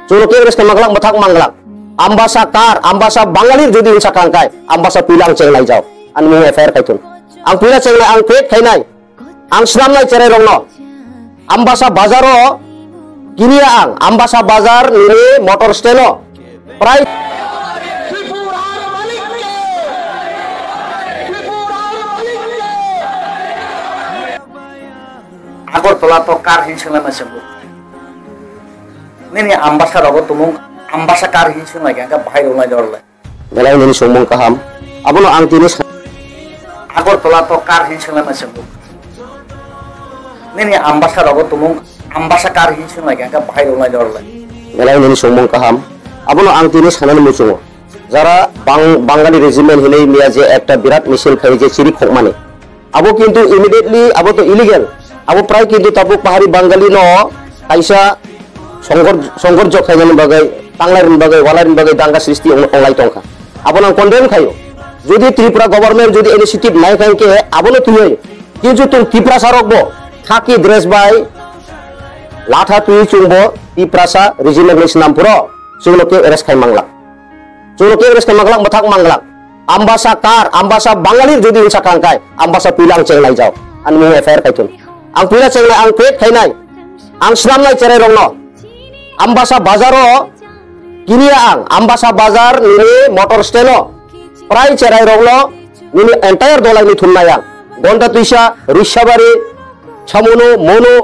Culuke res ke manglak mathak manglak. Ambasa kar, ambasa Bangalir jodi unsa kangkai, ambasa pilang cenglai jau. An mi affair kaitun. Ang pila cenglai ang pet kainai. Ang slam nai cerai rongno. Ambasa bazaro kiria ang ambasa bazar nini motor steno. Price আগর তোলা তো কার হিংসলা না sembuh. Nini ambasa rogo tumung ambasa kar hingsung lagi angka bahai ulai dorle. belai nini sumung kaham. Abono ang tinis আগর তোলা তো কার হিংসলা না sembuh. Nini ambasa rogo tumung ambasa kar hingsung lagi angka bahai ulai dorle. belai nini sumung kaham. Abono ang tinis hanan musungo. যারা বাঙালি regiment হলেই মিয়া যে একটা বিরাট মিছিল খাই যে চিরি খোক মানে আবো কিন্তু ইমিডিয়েটলি আবো তো ইলিগেল আবো প্রায় কিন্তু তাবো পাহাড়ি বাঙালি ন আইসা সংঘর্ষ খাইজানি বাগাই টাংলারিন বাগাই ওয়ালারিন বাগাই দাঙ্গা সৃষ্টি অনলাই টংকা আবো না কন্ডেম খাইও যদি ত্রিপুরা গভর্নমেন্ট যদি ইনিশিয়েটিভ নাই খাইকে আবো তুই কিন্তু তুমি ত্রিপুরা সারকবো থাকি ড্রেস বাই লাঠা তুই চুংবো ত্রিপুরাসা রেজিমেন্ট নাম পুরো সেগুলোকে এরেস খাই Mangla Culuke res ke manglak mathak manglak. Ambasa kar, ambasa Bangalir jodi unsa kangkai, ambasa pilang cenglai jau. An mi affair kaitun. Ang pila cenglai ang pet kainai. Ang slam nai cerai rongno. Ambasa bazaro kiria ang ambasa bazar nini motor steno. Prai cerai rongno nini entire dolai ni thunnayang. Gonda tuisha Rishabari, Chamunu, Monu,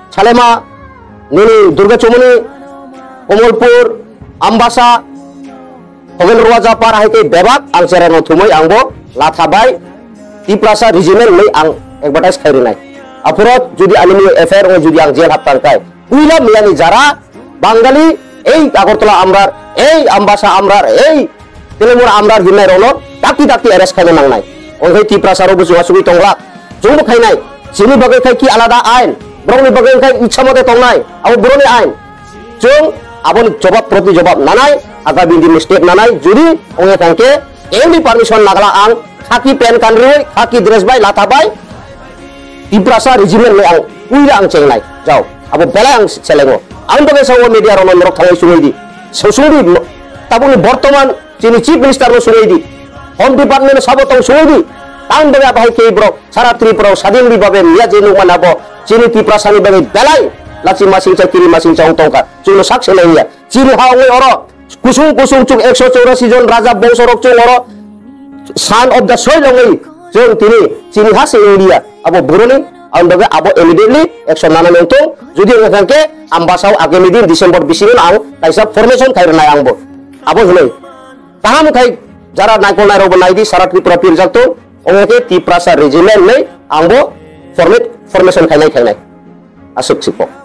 Chalema, nini Durga Chumuni, Komolpur, Ambasa Hogen ruaja par haite bebak ang cereno thumoi angbo lathabai Tiprasa regimen lei ang advertise khairi nai apurot jodi alimi affair o jodi ang jel haptan kai uila miani jara Bangali ei Agartala amrar ei ambasa amrar ei telemur amrar hinai rono taki arrest khaine nangnai ongai Tiprasa ro buju asui tongla jungbu khainai sini bagai khai ki alada ain brongni bagai khai ichha mate tongnai abo broni ain jung abon jawab proti jawab nanai aga bindi mistake nanai juri onge tangke any permission nagala ang khaki pen kanri khaki dress bai lata bai Tiprasa regimen le ang uira ang chenglai jau abo bela ang selengo ang bagai sawo media rono merok thangai sungedi sosuri tabuni bortoman chini chief minister no sungedi home department sabo tong sungedi tang bagai bahai ke bro sara Tripura sadin bi babe miya jenu manabo chini Tiprasa ni bagai belai lachi masing kiri masing chang tongka chuno sak selaiya chini hawe oro kusung chung 184 জন রাজা বংশরক chung oro son of the soil only jeng tini chini hase India abo buroni ambaga abo immediately 109 nongtung jodi ngangke ambasau agami din December 20 ang kaisa formation khairnai angbo abo hulai taham khai jara naikol nai robo naidi sara Tripura pirjakto ongke Tiprasa regiment nei angbo formation khainai asuk sipo